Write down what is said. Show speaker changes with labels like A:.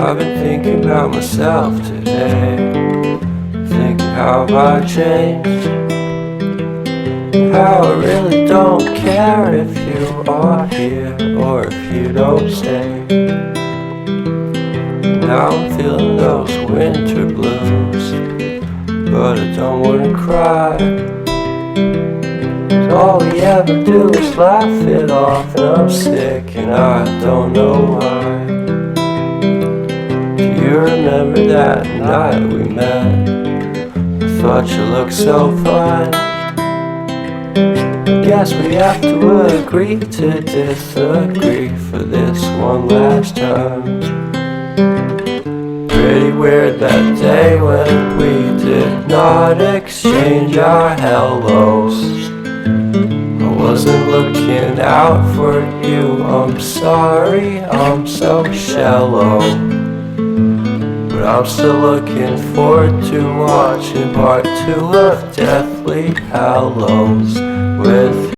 A: I've been thinking about myself today, thinking how I changed, how I really don't care if you are here or if you don't stay. Now I'm feeling those winter blues, but I don't wanna cry. All we ever do is laugh it off, and I'm sick and I don't know why. Do you remember that night we met? I thought you looked so fine. Guess we have to agree to disagree for this one last time. Pretty weird that day when we did not exchange our hellos. I wasn't looking out for you, I'm sorry, I'm so shallow. But I'm still looking forward to watching part 2 of Deathly Hallows with